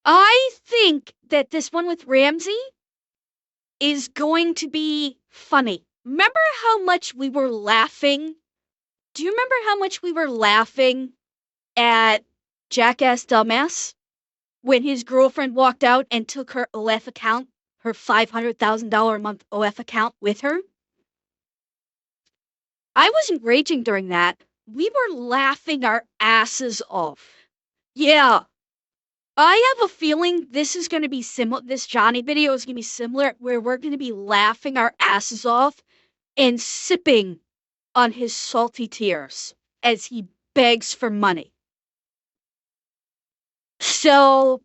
I think that this one with Ramsay is going to be funny. Remember how much we were laughing? Do you remember how much we were laughing at Jackass Dumbass when his girlfriend walked out and took her OF account, her $500,000 a month OF account with her? I wasn't raging during that. We were laughing our asses off. Yeah. I have a feeling this is going to be similar. This Johnny video is going to be similar, where we're going to be laughing our asses off and sipping on his salty tears as he begs for money. So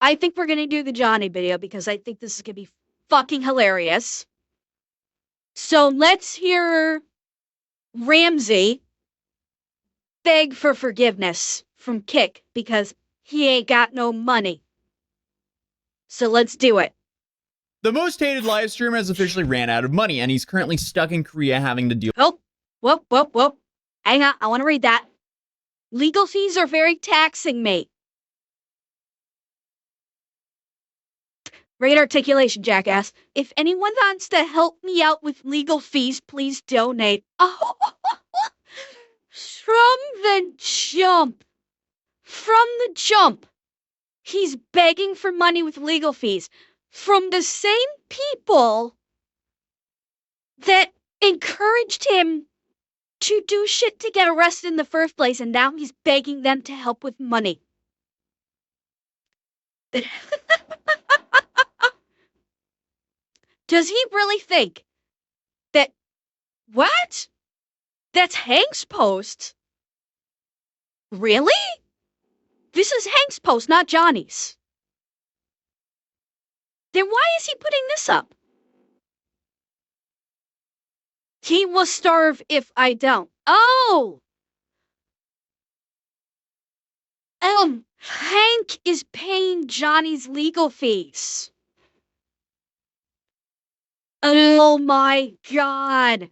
I think we're going to do the Johnny video because I think this is going to be fucking hilarious. So let's hear Ramsay beg for forgiveness from Kick because he ain't got no money. So let's do it. The most hated live streamer has officially ran out of money, and he's currently stuck in Korea having to deal. Oh, whoop. Hang on, I want to read that. Legal fees are very taxing me. Great articulation, jackass. If anyone wants to help me out with legal fees, please donate. Oh, From the jump, he's begging for money with legal fees from the same people that encouraged him to do shit to get arrested in the first place, and now he's begging them to help with money. Does he really think that... What? That's Hank's post? Really? This is Hank's post, not Johnny's. Then why is he putting this up? He will starve if I don't. Oh! Hank is paying Johnny's legal fees. Oh my god.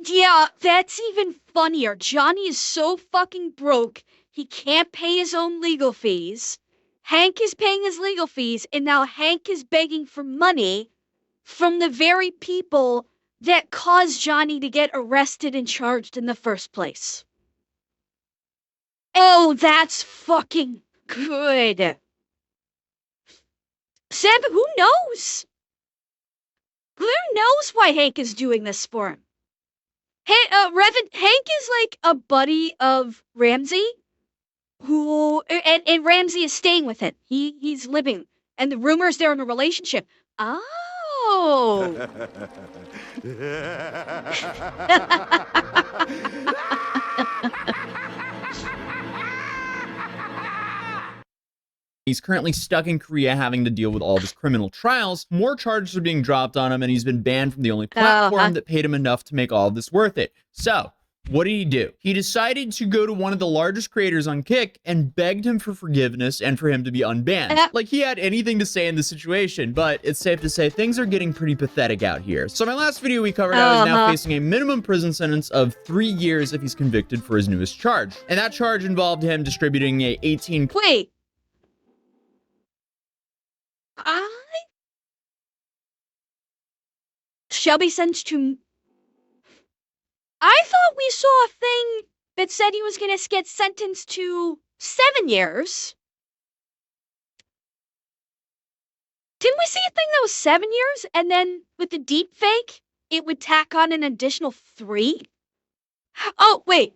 Yeah, that's even funnier. Johnny is so fucking broke, he can't pay his own legal fees. Hank is paying his legal fees, and now Hank is begging for money from the very people that caused Johnny to get arrested and charged in the first place. Oh, that's fucking good. Sam, who knows? Who knows why Hank is doing this for him? Hey, Hank is like a buddy of Ramsay, and Ramsay is staying with it. He's living, and the rumors they're in a relationship. Oh. He's currently stuck in Korea having to deal with all of his criminal trials. More charges are being dropped on him, and he's been banned from the only platform that paid him enough to make all of this worth it. So, what did he do? He decided to go to one of the largest creators on Kick and begged him for forgiveness and for him to be unbanned. Like he had anything to say in the situation, but it's safe to say things are getting pretty pathetic out here. So my last video we covered out is now facing a minimum prison sentence of 3 years if he's convicted for his newest charge. And that charge involved him distributing a 18... Wait. Shall be sentenced to... I thought we saw a thing that said he was going to get sentenced to 7 years. Didn't we see a thing that was 7 years? And then with the deep fake, it would tack on an additional 3? Oh, wait.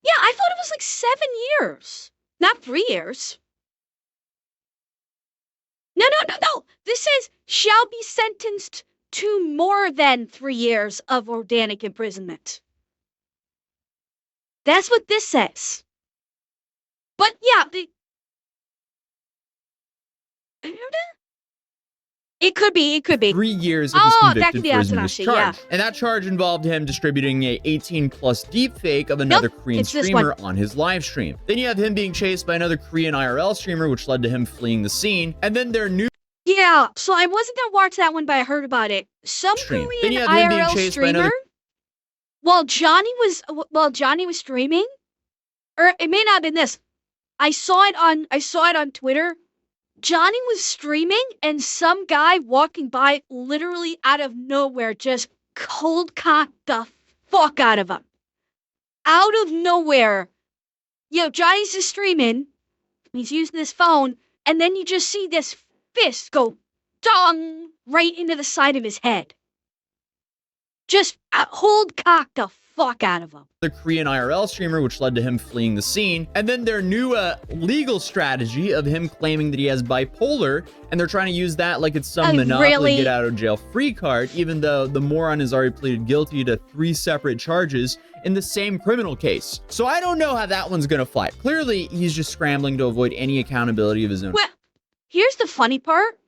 Yeah, I thought it was like 7 years. Not 3 years. No. This says, shall be sentenced to more than 3 years of organic imprisonment. That's what this says. But yeah, it could be. 3 years if he's convicted for his newest charge. Yeah. And that charge involved him distributing a 18+ deepfake of another Korean streamer on his live stream. Then you have him being chased by another Korean IRL streamer, which led to him fleeing the scene. And then their new... Yeah, so I wasn't gonna watch that one, but I heard about it. Some Korean IRL streamer, while Johnny was streaming, or it may not have been this. I saw it on Twitter, Johnny was streaming and some guy walking by literally out of nowhere just cold cocked the fuck out of him. Out of nowhere. Johnny's just streaming. He's using his phone, and then you just see this fist go dong right into the side of his head. Just hold cock the fuck out of him. The Korean IRL streamer, which led to him fleeing the scene, and then their new legal strategy of him claiming that he has bipolar, and they're trying to use that like it's some Monopoly get out of jail free card, even though the moron has already pleaded guilty to 3 separate charges in the same criminal case. So I don't know how that one's gonna fly. Clearly, he's just scrambling to avoid any accountability of his own. Well, here's the funny part.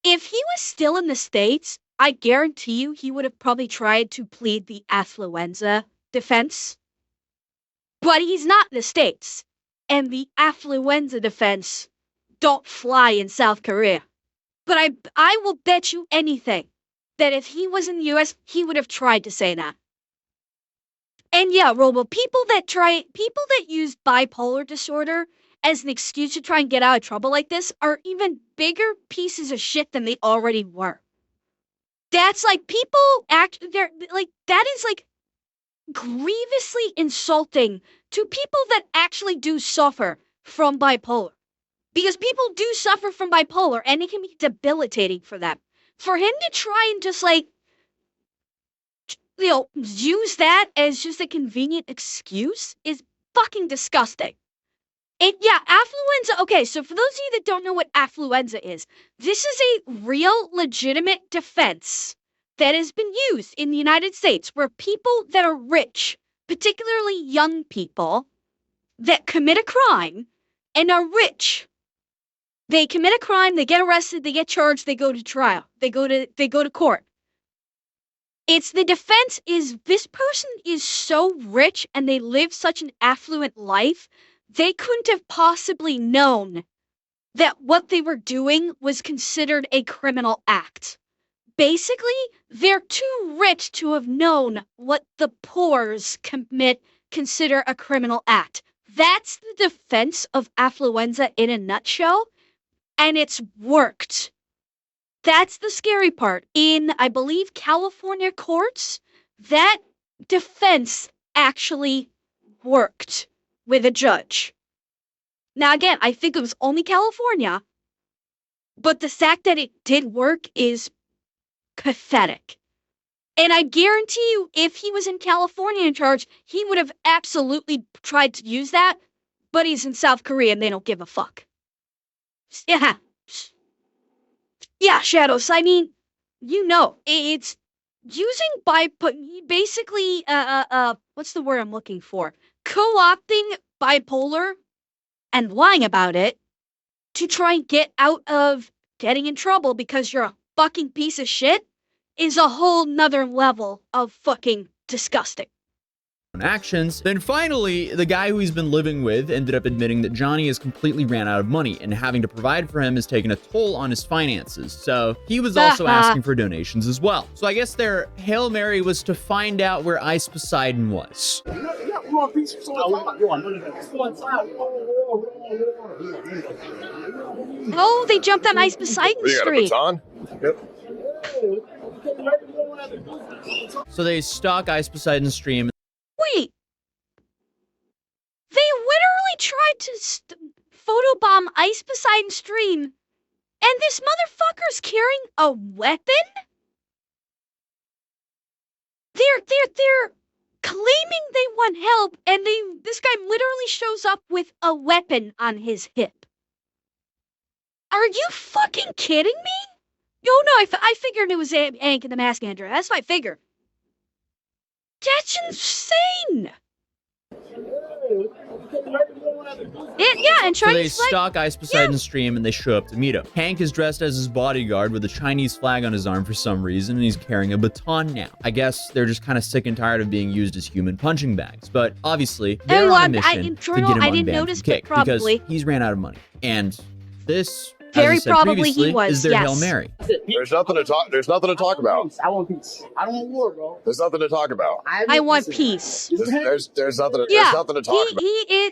If he was still in the States, I guarantee you he would have probably tried to plead the Affluenza defense. But he's not in the States. And the Affluenza defense don't fly in South Korea. But I will bet you anything that if he was in the US, he would have tried to say that. And yeah, Robo, people that use bipolar disorder as an excuse to try and get out of trouble like this are even bigger pieces of shit than they already were. That's like that is like grievously insulting to people that actually do suffer from bipolar. Because people do suffer from bipolar and it can be debilitating for them. For him to try and just use that as just a convenient excuse is fucking disgusting. Affluenza. Okay, so for those of you that don't know what affluenza is, this is a real legitimate defense that has been used in the United States where people that are rich, particularly young people that commit a crime and are rich, they commit a crime, they get arrested, they get charged, they go to trial, they go to court. It's the defense is this person is so rich and they live such an affluent life, they couldn't have possibly known that what they were doing was considered a criminal act. Basically, they're too rich to have known what the poors consider a criminal act. That's the defense of affluenza in a nutshell, and it's worked. That's the scary part. In, I believe, California courts, that defense actually worked with a judge. Now, again, I think it was only California, but the fact that it did work is pathetic. And I guarantee you, if he was in California in charge, he would have absolutely tried to use that, but he's in South Korea and they don't give a fuck. Yeah, Shadows, I mean, it's using basically, what's the word I'm looking for? Co-opting bipolar and lying about it to try and get out of getting in trouble because you're a fucking piece of shit is a whole nother level of fucking disgusting. Actions. Then finally, the guy who he's been living with ended up admitting that Johnny has completely ran out of money and having to provide for him has taken a toll on his finances. So he was also asking for donations as well. So I guess their Hail Mary was to find out where Ice Poseidon was. Oh, they jumped on Ice Poseidon Street. So they stalk Ice Poseidon's stream. Wait. They literally tried to photobomb Ice Poseidon stream, and this motherfucker's carrying a weapon? They're claiming they want help, and this guy literally shows up with a weapon on his hip. Are you fucking kidding me? No, I figured it was Hank in the Mask Andrew. That's what I figured. That's insane! And so they stalk Ice Poseidon's stream and they show up to meet him. Hank is dressed as his bodyguard with a Chinese flag on his arm for some reason, and he's carrying a baton now. I guess they're just kind of sick and tired of being used as human punching bags, but obviously they're on a mission to get him unbanned from Kick because he's ran out of money. And this, very as I said probably he was, is their Hail Mary. There's nothing to talk about. I want peace. I don't want war, bro. There's nothing to talk about. I want peace. There's nothing to talk about.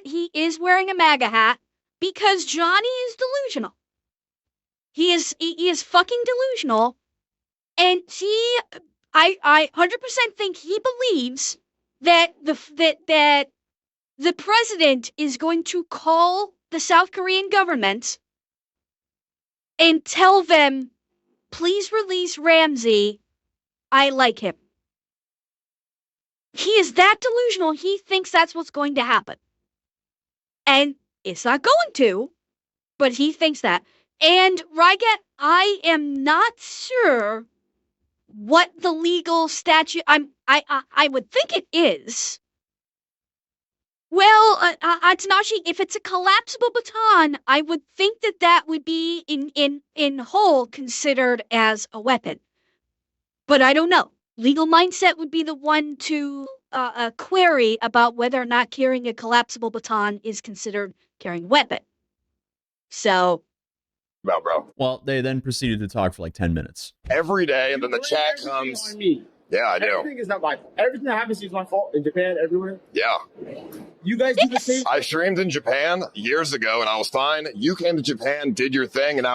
He is wearing a MAGA hat because Johnny is delusional. He is fucking delusional, and I 100% think he believes that the president is going to call the South Korean government and tell them, please release Ramsay. I like him. He is that delusional. He thinks that's what's going to happen. And it's not going to, but he thinks that. And Ryget, I am not sure what the legal statute. I would think it is. Well, Tanashi, if it's a collapsible baton, I would think that would be in whole considered as a weapon. But I don't know. Legal mindset would be the one to query about whether or not carrying a collapsible baton is considered carrying a weapon. So. Bro. Well, they then proceeded to talk for like 10 minutes. Every day, and then the chat comes. Yeah, I do. Everything is not my fault. Everything that happens is my fault in Japan, everywhere. Yeah. You guys do the same. I streamed in Japan years ago, and I was fine. You came to Japan, did your thing, and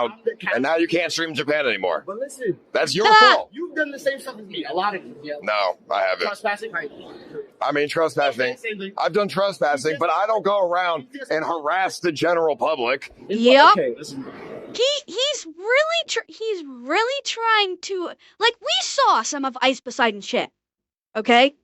now you can't stream in Japan anymore. But listen, that's your fault. You've done the same stuff as me. A lot of you. Yeah. No, I haven't. Trespassing. I mean, trespassing. I've done trespassing, but I don't go around and harass the general public. Yep. Okay, listen. He's really trying to, like, we saw some of Ice Poseidon's shit, okay?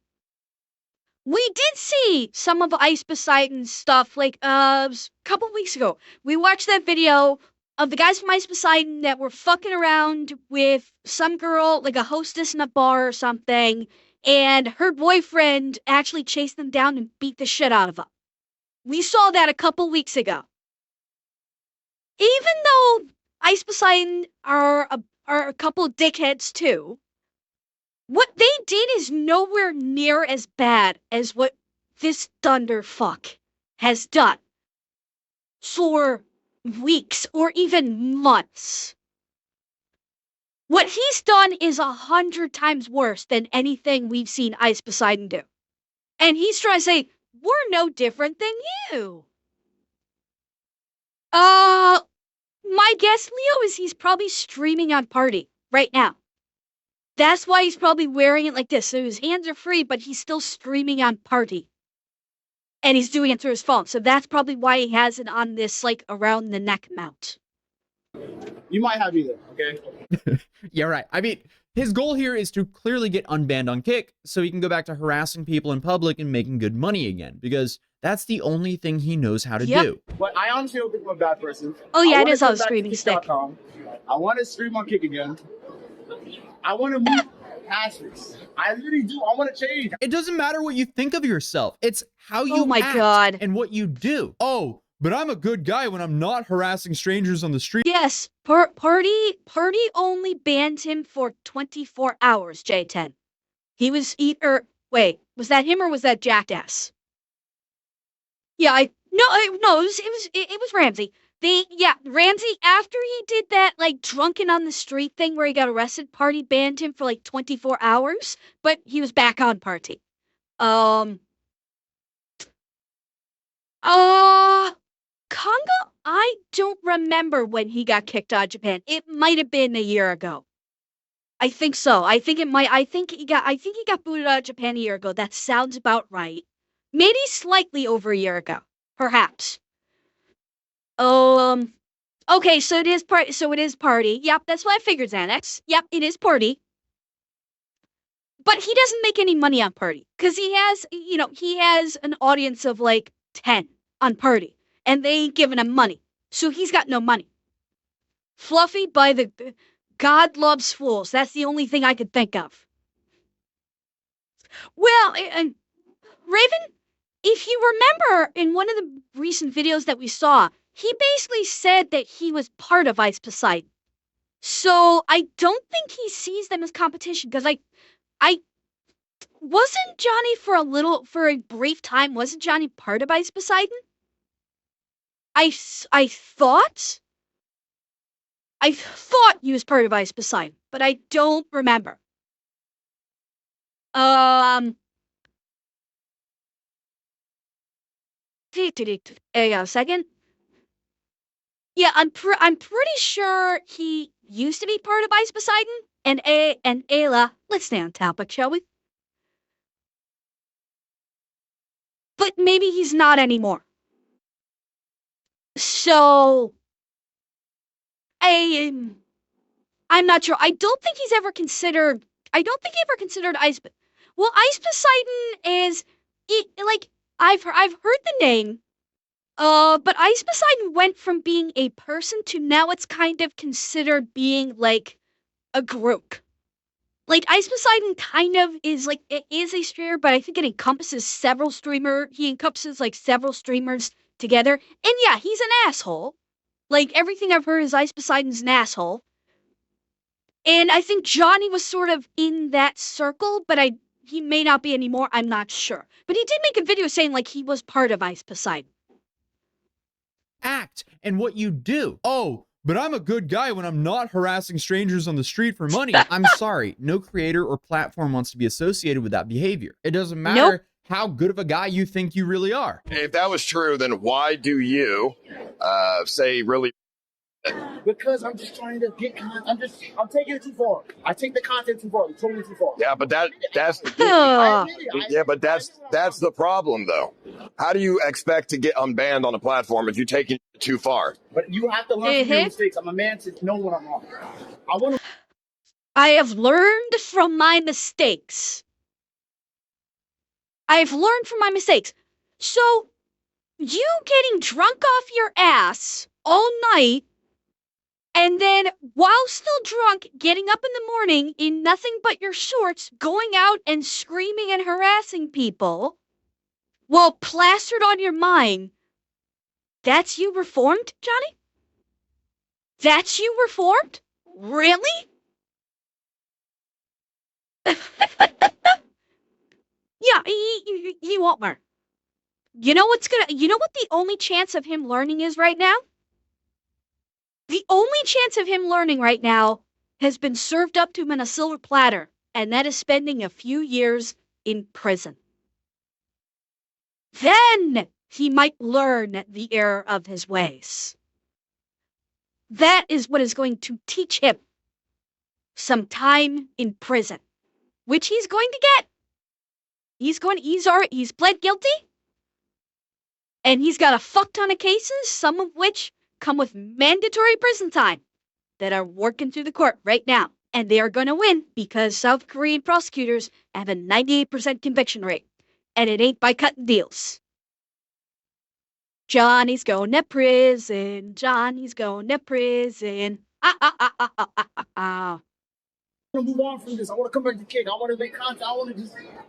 We did see some of Ice Poseidon's stuff, like, a couple weeks ago. We watched that video of the guys from Ice Poseidon that were fucking around with some girl, like a hostess in a bar or something, and her boyfriend actually chased them down and beat the shit out of them. We saw that a couple weeks ago. Even though Ice Poseidon are a couple of dickheads too, what they did is nowhere near as bad as what this thunderfuck has done for weeks or even months. What he's done is 100 times worse than anything we've seen Ice Poseidon do. And he's trying to say, we're no different than you. My guess, Leo, is he's probably streaming on Party right now. That's why he's probably wearing it like this. So his hands are free, but he's still streaming on Party. And he's doing it through his phone. So that's probably why he has it on this, like, around the neck mount. You might have either, okay? Yeah, right. I mean, his goal here is to clearly get unbanned on Kick so he can go back to harassing people in public and making good money again, because that's the only thing he knows how to do. But I honestly don't think I'm a bad person. Oh yeah, it is on streaming stick. I want to stream on Kick again. I want to move past this. I really do. I want to change. It doesn't matter what you think of yourself. It's how you act and what you do. Oh, but I'm a good guy when I'm not harassing strangers on the street. Yes, Party only banned him for 24 hours, J10. He was wait, was that him or was that Jackass? Yeah, it was Ramsay. Ramsay, after he did that, like, drunken on the street thing where he got arrested, Party banned him for, like, 24 hours, but he was back on Party. Congo, I don't remember when he got kicked out of Japan. It might have been a year ago. I think so. I think he got booted out of Japan a year ago. That sounds about right. Maybe slightly over a year ago. Perhaps. Okay, so it is Party. Yep, that's what I figured, Xanax. Yep, it is Party. But he doesn't make any money on Party because he has an audience of like 10 on Party, and they ain't giving him money, so he's got no money. Fluffy by the God loves fools. That's the only thing I could think of. Well, Raven, if you remember in one of the recent videos that we saw, he basically said that he was part of Ice Poseidon. So I don't think he sees them as competition because I wasn't Johnny for a brief time, wasn't Johnny part of Ice Poseidon? I thought he was part of Ice Poseidon, but I don't remember. Hang on a second. Yeah, I'm pretty sure he used to be part of Ice Poseidon and Ayla. Let's stay on topic, shall we? But maybe he's not anymore. So I'm not sure. I don't think he ever considered Ice. Well, Ice Poseidon is like I've heard the name. But Ice Poseidon went from being a person to now it's kind of considered being like a group. Like Ice Poseidon kind of is like it is a streamer, but I think it encompasses several streamer. He encompasses like several streamers together. And yeah, he's an asshole. Like everything I've heard is Ice Poseidon's an asshole. And I think Johnny was sort of in that circle, but he may not be anymore. I'm not sure. But he did make a video saying like he was part of Ice Poseidon. Act and what you do. Oh, but I'm a good guy when I'm not harassing strangers on the street for money. I'm sorry. No creator or platform wants to be associated with that behavior. It doesn't matter how good of a guy you think you really are. If that was true, then why do you say really? Because I'm just trying to get content. I'm taking it too far. I take the content too far. I'm taking it too far. Yeah, but that's Ugh. yeah, but that's the problem though. How do you expect to get unbanned on a platform if you take it too far? But you have to learn from your mistakes. I'm a man to know when I'm wrong. I have learned from my mistakes. I've learned from my mistakes. So, you getting drunk off your ass all night, and then while still drunk, getting up in the morning in nothing but your shorts, going out and screaming and harassing people, while plastered on your mind, that's you reformed, Johnny? That's you reformed? Really? Yeah, he won't learn. You know what the only chance of him learning is right now? The only chance of him learning right now has been served up to him on a silver platter, and that is spending a few years in prison. Then he might learn the error of his ways. That is what is going to teach him some time in prison, which he's going to get. He's pled guilty, and he's got a fuck ton of cases, some of which come with mandatory prison time that are working through the court right now. And they are going to win because South Korean prosecutors have a 98% conviction rate. And it ain't by cutting deals. Johnny's going to prison. Johnny's going to prison. I want to move on from this. I want to come back to Kick. I want to make content.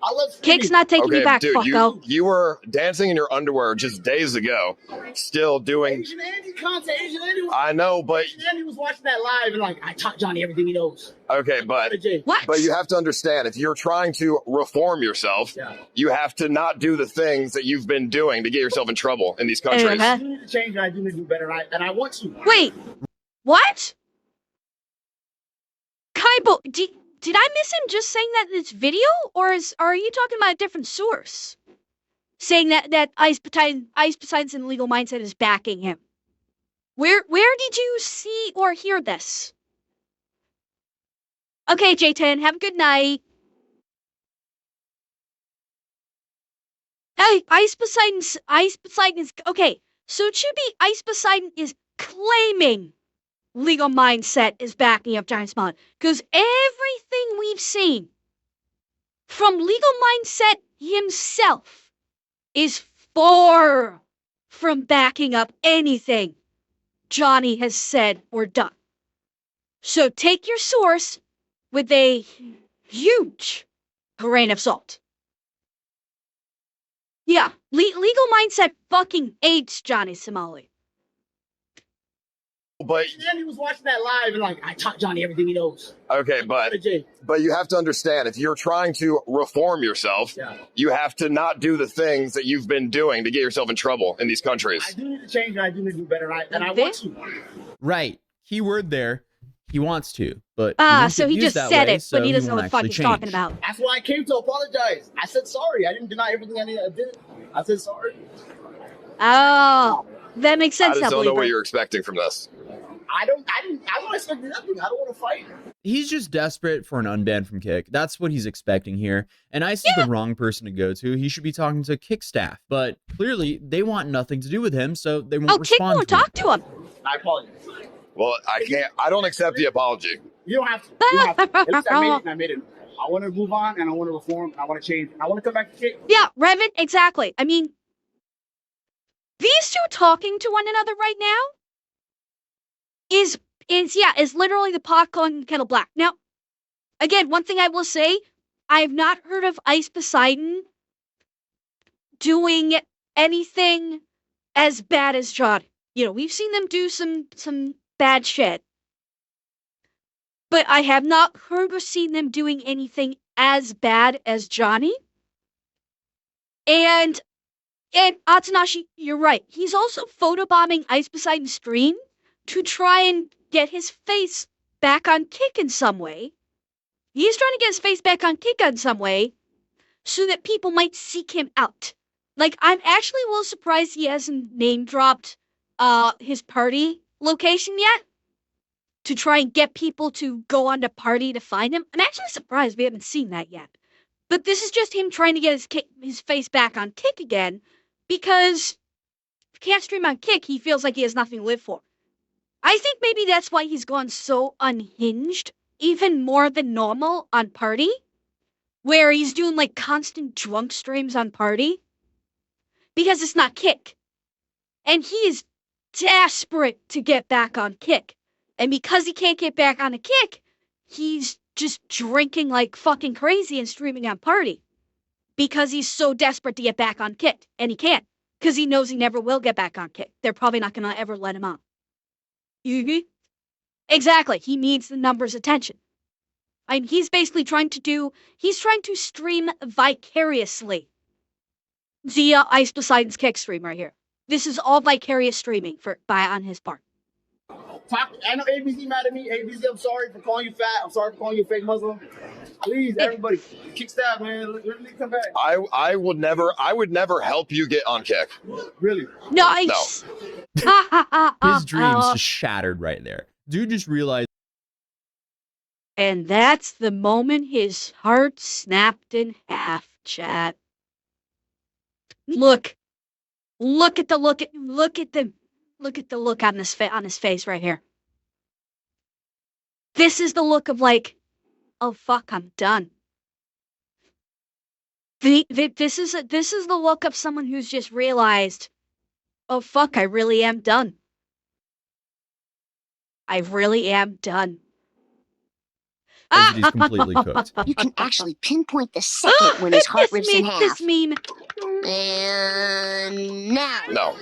I love Kick's not taking me back, dude, fucko. you were dancing in your underwear just days ago, still doing Asian Andy content. Asian Andy I know, but Asian Andy was watching that live and like, I taught Johnny everything he knows. Okay, but What? But you have to understand, if you're trying to reform yourself, you have to not do the things that you've been doing to get yourself in trouble in these countries. I do need to change, and I do need to do better, and I want to. Wait, what? Kaibo, did I miss him just saying that in this video, or are you talking about a different source? Saying that Ice Poseidon's illegal mindset is backing him. Where did you see or hear this? Okay, J10, have a good night. Ice Poseidon's okay. So it should be Ice Poseidon is claiming legal mindset is backing up Giant Smollett. Because everything we've seen from legal mindset himself is far from backing up anything Johnny has said or done. So take your source with a huge grain of salt. Yeah, legal mindset fucking hates Johnny Somali. But Andy was watching that live and like, I taught Johnny everything he knows. Okay, but you have to understand, if you're trying to reform yourself, you have to not do the things that you've been doing to get yourself in trouble in these countries. I do need to change, and I do need to do better, and I want to. Right. Keyword there. He wants to, but so he just said it, but he doesn't know what the fuck he's talking about. That's why I came to apologize. I said sorry. I didn't deny everything I did. I said sorry. Oh. That makes sense. I just don't know what Believer. you're expecting from this. I don't expect nothing. I don't want to fight. He's just desperate for an unban from Kick. That's what he's expecting here. And Ice is the wrong person to go to. He should be talking to Kick staff. But clearly, they want nothing to do with him, so they won't Kick respond won't to him. talk to him. I apologize. Well, I can't. I don't accept the apology. You don't have to. You don't have to. At least I made it, and I made it. I want to move on, and I want to reform, and I want to change. And I want to come back to Kick. Yeah, Revan, exactly. I mean, these two talking to one another right now is literally the pot calling the kettle black. Now, again, one thing I will say, I have not heard of Ice Poseidon doing anything as bad as John. You know, we've seen them do some bad shit. But I have not heard or seen them doing anything as bad as Johnny. And Atsunashi, you're right. He's also photobombing Ice Poseidon's stream to try and get his face back on Kick in some way. He's trying to get his face back on Kick in some way so that people might seek him out. Like, I'm actually a little surprised he hasn't name-dropped his party location yet to try and get people to go on to party to find him. I'm actually surprised we haven't seen that yet. But this is just him trying to get his face back on Kick again because if he can't stream on Kick, he feels like he has nothing to live for. I think maybe that's why he's gone so unhinged, even more than normal on Party, where he's doing like constant drunk streams on Party, because it's not Kick. And he is desperate to get back on Kick. And because he can't get back on a Kick, he's just drinking like fucking crazy and streaming on Party. Because he's so desperate to get back on Kick. And he can't. Because he knows he never will get back on Kick. They're probably not going to ever let him on. Exactly. He needs the numbers' attention. I mean, he's basically trying to stream vicariously via Ice Poseidon's Kick stream right here. This is all vicarious streaming on his part. I know ABZ mad at me. ABZ, I'm sorry for calling you fat. I'm sorry for calling you a fake Muslim. Please, everybody, Kick staff, man. Let me come back. I would never help you get on Kick. Really? Nice. No. His dreams just shattered right there. Dude just realized. And that's the moment his heart snapped in half, chat. Look at the look on his face right here. This is the look of like, oh fuck, I'm done. This is the look of someone who's just realized, oh fuck, I really am done. I really am done. He's completely cooked. You can actually pinpoint the second when his heart rips in half. This meme. And now. No.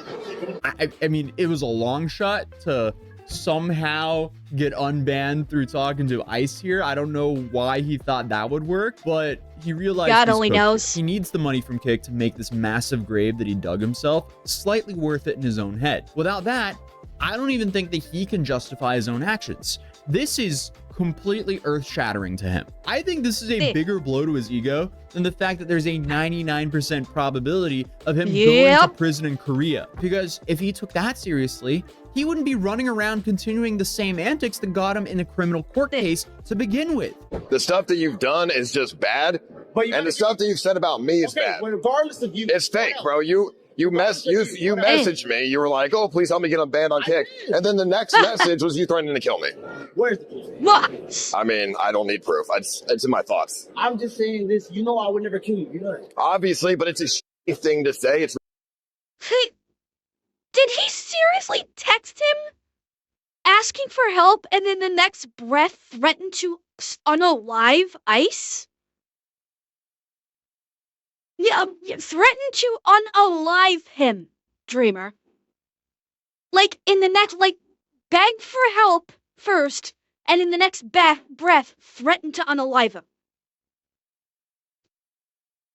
I mean, it was a long shot to somehow get unbanned through talking to Ice here. I don't know why he thought that would work, but he realized God only knows. He needs the money from Kick to make this massive grave that he dug himself slightly worth it in his own head. Without that, I don't even think that he can justify his own actions. This is completely earth-shattering to him. I think this is a bigger blow to his ego than the fact that there's a 99% probability of him going to prison in Korea. Because if he took that seriously, he wouldn't be running around continuing the same antics that got him in a criminal court case to begin with. The stuff that you've done is just bad, and the stuff that you've said about me is bad. Well, regardless of you, it's fake, bro. You messaged me. You were like, "Oh, please help me get unbanned on Kick," and then the next message was you threatening to kill me. Where's the proof? What? I mean, I don't need proof. It's in my thoughts. I'm just saying this. You know, I would never kill you. You know that. Obviously, but it's a shitty thing to say. It's. Did he seriously text him asking for help and then the next breath threaten to unalive Ice? Yeah, threaten to unalive him, Dreamer. Like, in the next, beg for help first, and in the next breath, threaten to unalive him.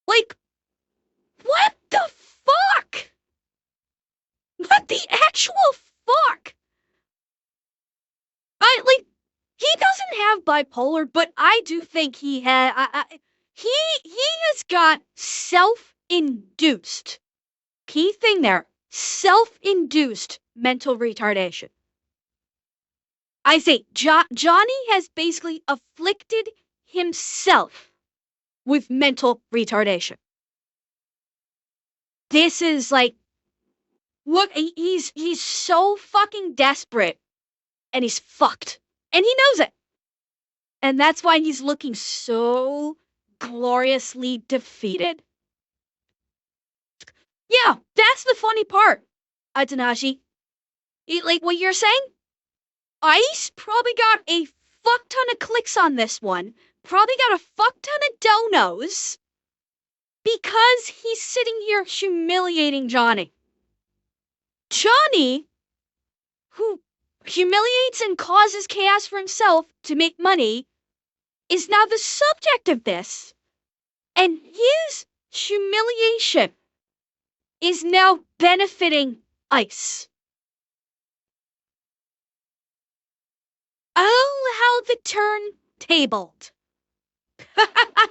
Like, what the fuck? What the actual fuck? He doesn't have bipolar, but I do think he had, he has got self-induced. Key thing there, self-induced mental retardation. I say Johnny has basically afflicted himself with mental retardation. This is like, look, he's so fucking desperate, and he's fucked, and he knows it, and that's why he's looking so gloriously defeated. Yeah, that's the funny part, Atanashi. Like what you're saying? Ice probably got a fuck ton of clicks on this one, probably got a fuck ton of donos, because he's sitting here humiliating Johnny. Johnny, who humiliates and causes chaos for himself to make money, is now the subject of this. And his humiliation is now benefiting Ice. Oh, how the turn tabled.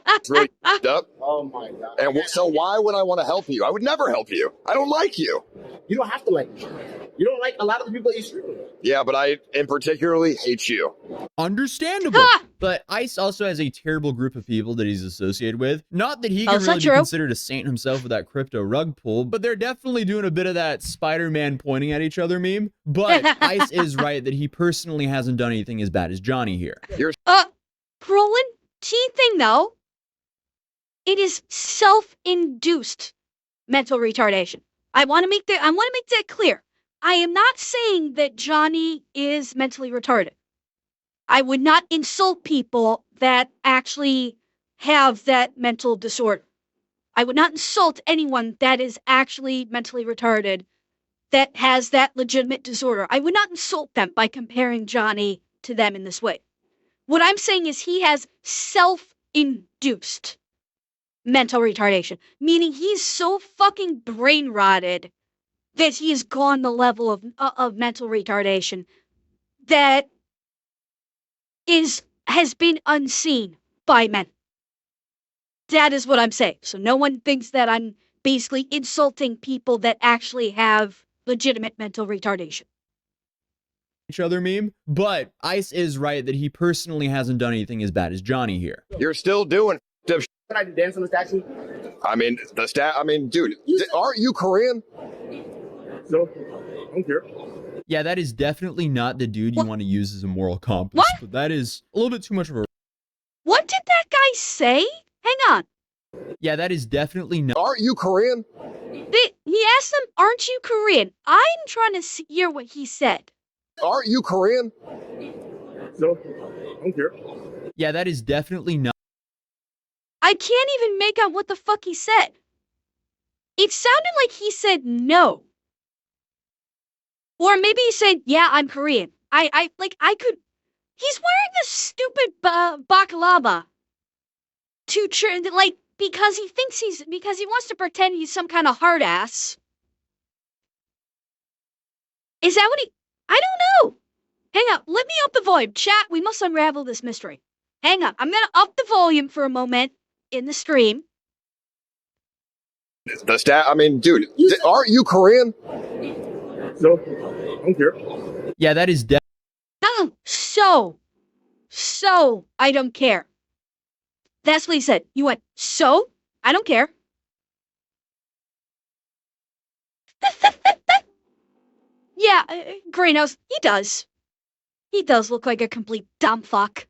It's really up. Oh my god. And so why would I want to help you? I would never help you. I don't like you. You don't have to like me. You don't like a lot of the people that you stream with. Yeah, but I in particularly hate you. Understandable. Ha! But Ice also has a terrible group of people that he's associated with. Not that he can Also really be true. considered a saint himself with that crypto rug pull, but they're definitely doing a bit of that Spider-Man pointing at each other meme. But Ice is right that he personally hasn't done anything as bad as Johnny here. Brolin, key thing though, it is self-induced mental retardation. I want to make that clear. I am not saying that Johnny is mentally retarded. I would not insult people that actually have that mental disorder. I would not insult anyone that is actually mentally retarded, that has that legitimate disorder. I would not insult them by comparing Johnny to them in this way. What I'm saying is he has self-induced mental retardation, meaning he's so fucking brain rotted that he has gone the level of mental retardation that has been unseen by men. That is what I'm saying. So no one thinks that I'm basically insulting people that actually have legitimate mental retardation. Each other meme, but Ice is right that he personally hasn't done anything as bad as Johnny here. You're still doing Can I dance on the statue? Dude, aren't you Korean? No. I don't care. Yeah, that is definitely not the dude you want to use as a moral compass, What? but that is a little bit too much of a... What did that guy say? Hang on. Yeah, that is definitely not... Aren't you Korean? He asked them, aren't you Korean? I'm trying to hear what he said. Aren't you Korean? No. I don't care. Yeah, that is definitely not... I can't even make out what the fuck he said. It sounded like he said no. Or maybe he said, yeah, I'm Korean. I could... He's wearing this stupid baklava. Because he wants to pretend he's some kind of hard ass. Is that what he... I don't know. Hang on, let me up the volume. Chat, we must unravel this mystery. Hang on, I'm gonna up the volume for a moment in the stream. Dude, aren't you Korean? No. I don't care. Yeah, that is definitely... Oh, so, I don't care. That's what he said. You went, so, I don't care. Yeah, Greenhouse, he does. He does look like a complete dumb fuck.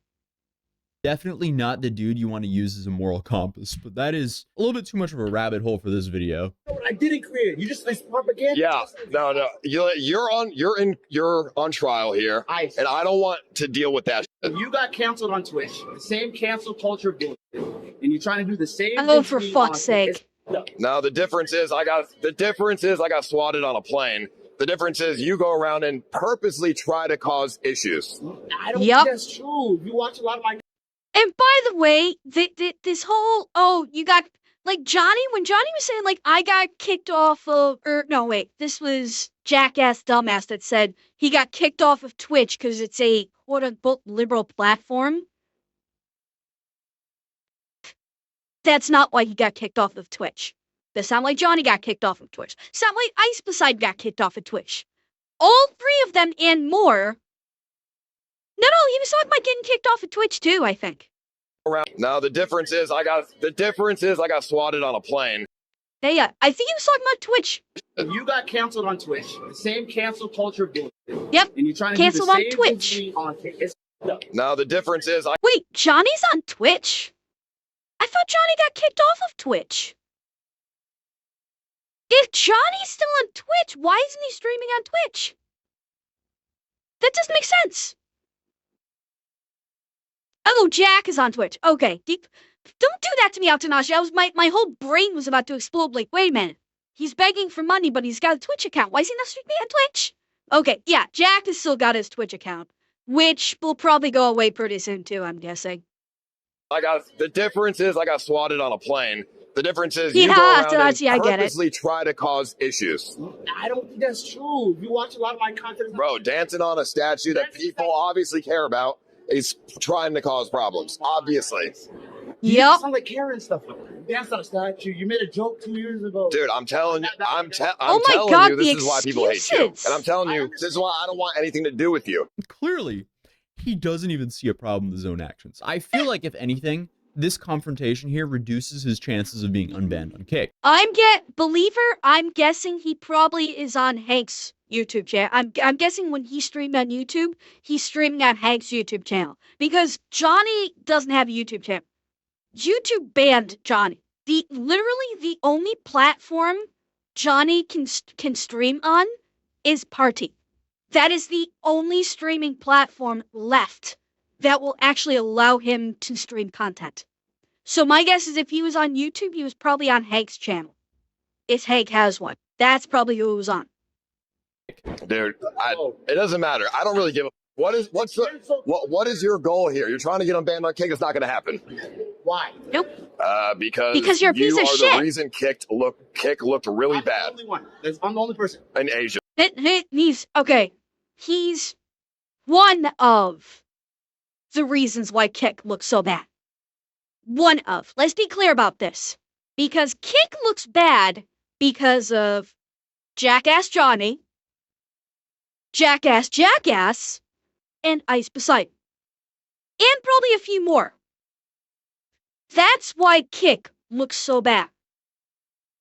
Definitely not the dude you want to use as a moral compass, but that is a little bit too much of a rabbit hole for this video. I didn't create it. You just propaganda. Yeah, no. You're on trial here, Ice. and I don't want to deal with that. You got canceled on Twitch. The same cancel culture bullshit. And you're trying to do the same Oh, thing for to me fuck's on sake. No, the difference is I got swatted on a plane. The difference is you go around and purposely try to cause issues. I don't Yep. think that's true. You watch a lot of my... And by the way, this whole, you got, like, Johnny, when Johnny was saying, like, I got kicked off of, this was Jackass Dumbass that said he got kicked off of Twitch because it's a quote-unquote liberal platform. That's not why he got kicked off of Twitch. That sound like Johnny got kicked off of Twitch. Sound like Ice Poseidon got kicked off of Twitch. All three of them and more. No, he was talking about getting kicked off of Twitch too, I think. Now the difference is I got swatted on a plane. Hey, I think he was talking about Twitch. You got canceled on Twitch. The same cancel culture bullshit. Yep. And you're trying to Canceled do the on same Twitch. thing to me on Twitch. Now the difference is Wait, Johnny's on Twitch? I thought Johnny got kicked off of Twitch. If Johnny's still on Twitch, why isn't he streaming on Twitch? That doesn't make sense. Oh, Jack is on Twitch. Okay. Don't do that to me, Atozy. My whole brain was about to explode. Like, wait a minute. He's begging for money, but he's got a Twitch account. Why is he not streaming on Twitch? Okay, yeah, Jack has still got his Twitch account, which will probably go away pretty soon too, I'm guessing. the difference is I got swatted on a plane. The difference is Yeah, you go around Atozy, I and get it. purposely try to cause issues. I don't think that's true. You watch a lot of my content. Bro, dancing on a statue that people obviously care about is trying to cause problems. Obviously. You Yep. sound like Karen stuff. You danced on a statue. You made a joke 2 years ago. Dude, I'm telling you, I'm Oh my telling God, you, this the is why people hate you. excuses. And I'm telling you, this is why I don't want anything to do with you. Clearly, he doesn't even see a problem with his own actions. I feel like, if anything, this confrontation here reduces his chances of being unbanned on Kick. I'm guessing he probably is on Hank's YouTube channel. I'm guessing when he streamed on YouTube, he's streaming on Hank's YouTube channel. Because Johnny doesn't have a YouTube channel. YouTube banned Johnny. Literally the only platform Johnny can stream on is Party. That is the only streaming platform left that will actually allow him to stream content. So my guess is if he was on YouTube, he was probably on Hank's channel. If Hank has one. That's probably who he was on. Dude, it doesn't matter. I don't really give a what is your goal here? You're trying to get unbanned on Kick. It's not going to happen. Why? Nope. Because you're a piece of are shit. The reason Kick looked really bad. I'm the only one. I'm the only person. In Asia. He's one of the reasons why Kick looks so bad. One of. Let's be clear about this. Because Kick looks bad because of Jackass Johnny, Jackass, and Ice Poseidon. And probably a few more. That's why Kick looks so bad.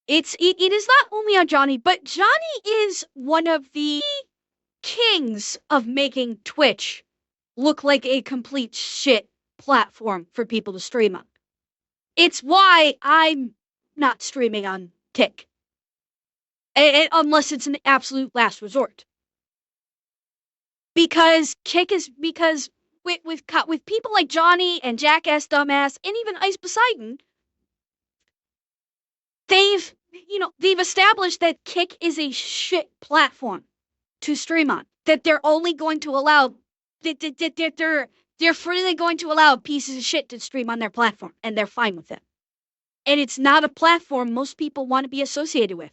It is not only on Johnny, but Johnny is one of the kings of making Twitch look like a complete shit platform for people to stream on. It's why I'm not streaming on Kick. Unless it's an absolute last resort. Because with people like Johnny and Jackass Dumbass and even Ice Poseidon, they've established that Kick is a shit platform to stream on. That they're only going to allow they're freely going to allow pieces of shit to stream on their platform, and they're fine with it. And it's not a platform most people want to be associated with.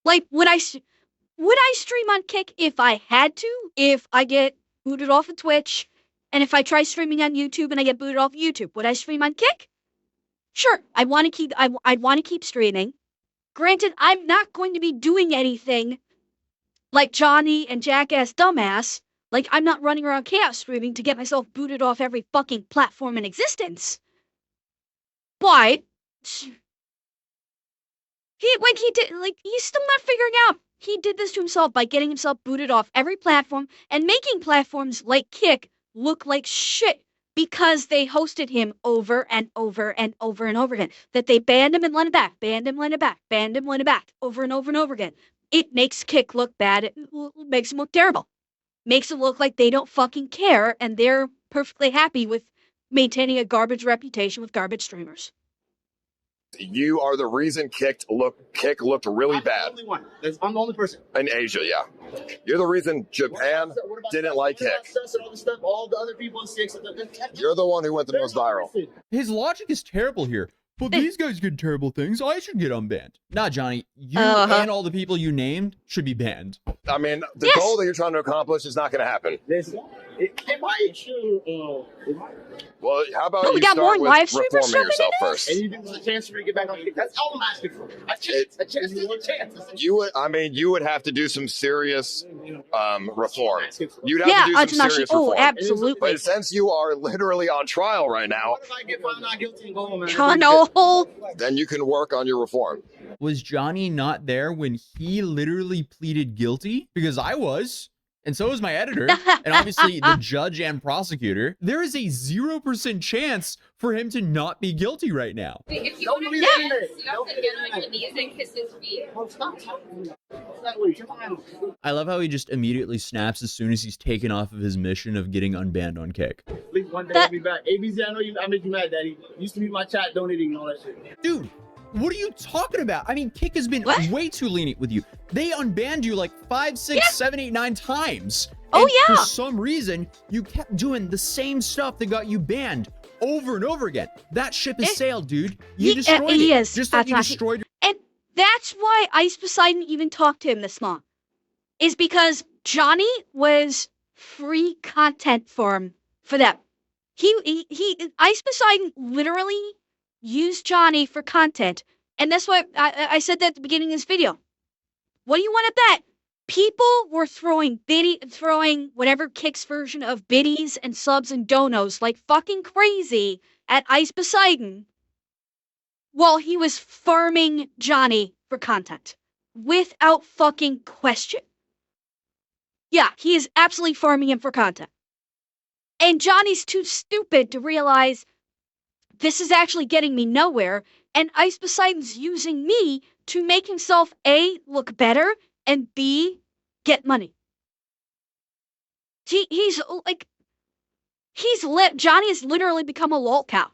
Like, would I stream on Kick if I had to? If I get booted off of Twitch, and if I try streaming on YouTube and I get booted off of YouTube, would I stream on Kick? Sure, I'd want to keep streaming. Granted, I'm not going to be doing anything like Johnny and Jackass Dumbass. Like, I'm not running around chaos streaming to get myself booted off every fucking platform in existence. But he's still not figuring out. He did this to himself by getting himself booted off every platform and making platforms like Kick look like shit because they hosted him over and over and over and over again. That they banned him and let him back, banned him, let him back, banned him, let him back, over and over and over again. It makes Kick look bad. It makes him look terrible. Makes it look like they don't fucking care and they're perfectly happy with maintaining a garbage reputation with garbage streamers. You are the reason Kick looked really bad. I'm the only one. I'm the only person. In Asia, yeah. You're the reason Japan didn't like Kick. All the other people in Six. You're the one who went the most viral. His logic is terrible here. But these guys get terrible things. I should get unbanned. Nah, Johnny, you and all the people you named should be banned. I mean, the goal that you're trying to accomplish is not going to happen. It might. Well, how about Oh, you we got start more with live streamers reforming jumping yourself in first? And you give us a chance for you to get back on. That's all I'm asking for. A chance. You would have to do some serious reform. You'd have Yeah, to do some Tanashi. serious Oh, reform. absolutely. But since you are literally on trial right now, What if I get found not guilty and go home? Oh, no. then you can work on your reform. Was Johnny not there when he literally pleaded guilty? Because I was. And so is my editor, and obviously the judge and prosecutor. There is a 0% chance for him to not be guilty right now. If you want to get on your knees and kiss his feet. I love how he just immediately snaps as soon as he's taken off of his mission of getting unbanned on Kick. Please, one day I'll be back. ABC, I know I made you mad, Daddy. You used to be my chat donating and all that shit. Dude, what are you talking about? I mean, Kick has been way too lenient with you. They unbanned you like 5, 6, 7, 8, 9 times. Oh, And yeah. for some reason, you kept doing the same stuff that got you banned over and over again. That ship has sailed, dude. You destroyed it. Yes, Just like you Tanashi. destroyed And that's why Ice Poseidon even talked to him this month. Is because Johnny was free content for him, for them. Ice Poseidon literally used Johnny for content. And that's what I said that at the beginning of this video. What do you want to bet? People were throwing whatever Kick's version of biddies and subs and donos like fucking crazy at Ice Poseidon while he was farming Johnny for content. Without fucking question. Yeah, he is absolutely farming him for content. And Johnny's too stupid to realize this is actually getting me nowhere, and Ice Poseidon's using me to make himself A, look better, and B, get money. Johnny has literally become a lol cow.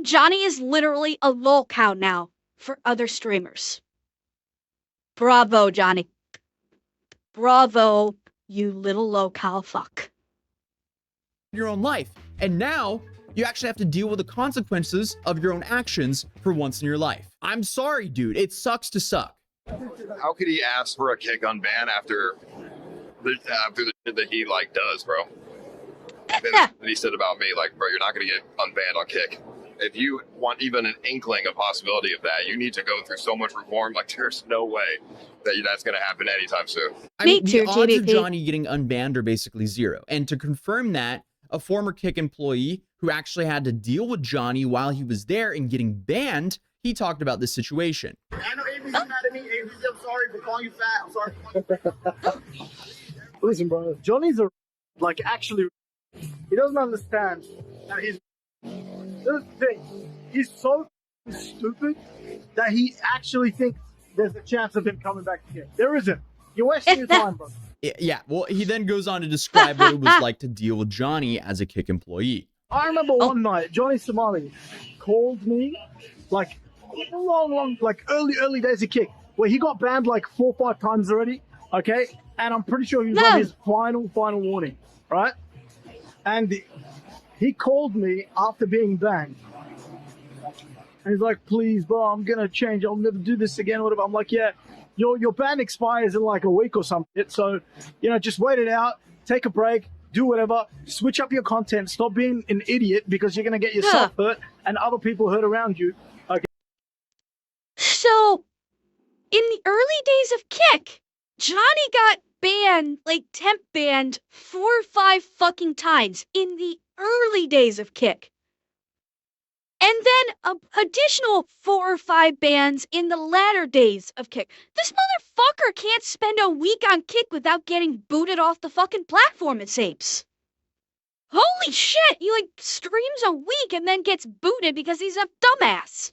Johnny is literally a lol cow now for other streamers. Bravo, Johnny. Bravo, you little lol-cow fuck. your own life. And now you actually have to deal with the consequences of your own actions for once in your life. I'm sorry, dude. It sucks to suck. How could he ask for a kick on ban after the shit that he does, bro? That he said about me, bro, you're not gonna get unbanned on kick. If you want even an inkling of possibility of that, you need to go through so much reform. There's no way that that's gonna happen anytime soon. I mean, the odds of Johnny getting unbanned are basically zero. And to confirm that, a former Kick employee who actually had to deal with Johnny while he was there and getting banned, he talked about this situation. I know AB's mad at me. ABC, I'm sorry for calling you fat. I'm sorry for calling you fat. Listen, bro. Johnny's actually, he doesn't understand that he's, this is the thing. He's so stupid that he actually thinks there's a chance of him coming back to Kick. There isn't. You're wasting your time, bro. Yeah, well, he then goes on to describe what it was like to deal with Johnny as a Kick employee. I remember one night, Johnny Somali called me, early days of Kick, where he got banned 4 or 5 times already, okay? And I'm pretty sure he was on his final warning, right? And he called me after being banned. And he's like, please, bro, I'm gonna change. I'll never do this again, whatever. I'm like, yeah, your ban expires in a week or something. So, just wait it out, take a break, do whatever, switch up your content, stop being an idiot because you're gonna get yourself hurt and other people hurt around you. Okay. So, in the early days of Kick, Johnny got banned, temp banned 4 or 5 fucking times in the early days of Kick. And then an additional 4 or 5 bans in the latter days of Kick. This motherfucker can't spend a week on Kick without getting booted off the fucking platform, it seems. Holy shit, he streams a week and then gets booted because he's a dumbass.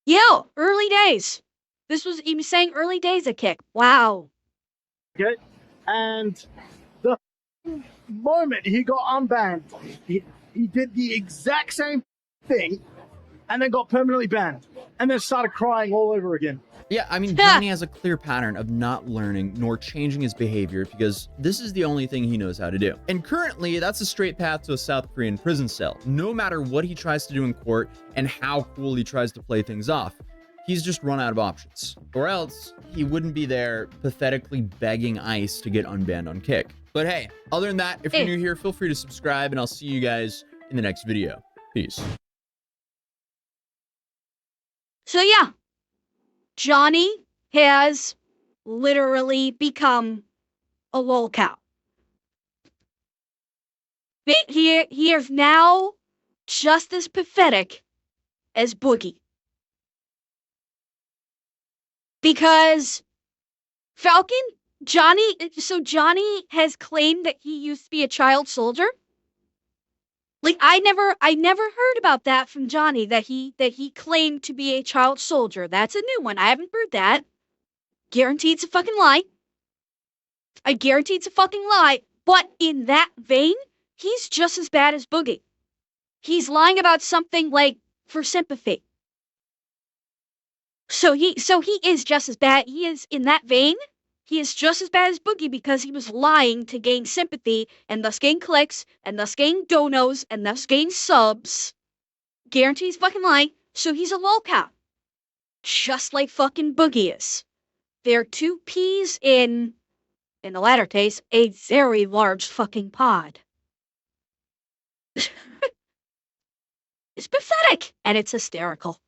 Yo, early days. He was saying early days of Kick. Wow. Okay, and the moment he got unbanned, he did the exact same thing and then got permanently banned and then started crying all over again. Yeah, I mean, Johnny has a clear pattern of not learning nor changing his behavior because this is the only thing he knows how to do. And currently, that's a straight path to a South Korean prison cell, no matter what he tries to do in court and how cool he tries to play things off. he's just run out of options. Or else, he wouldn't be there pathetically begging Ice to get unbanned on Kick. But hey, other than that, if you're new here, feel free to subscribe, and I'll see you guys in the next video. Peace. So yeah, Johnny has literally become a lolcow. He is now just as pathetic as Boogie. Because Johnny has claimed that he used to be a child soldier. Like, I never heard about that from Johnny, that he claimed to be a child soldier. That's a new one. I haven't heard that. Guaranteed it's a fucking lie. I guarantee it's a fucking lie. But in that vein, he's just as bad as Boogie. He's lying about something like for sympathy. So he is just as bad. He is in that vein. He is just as bad as Boogie because he was lying to gain sympathy and thus gain clicks and thus gain donos and thus gain subs. Guarantee he's fucking lying. So he's a lolcow. Just like fucking Boogie is. They're two peas in the latter case, a very large fucking pod. It's pathetic and it's hysterical.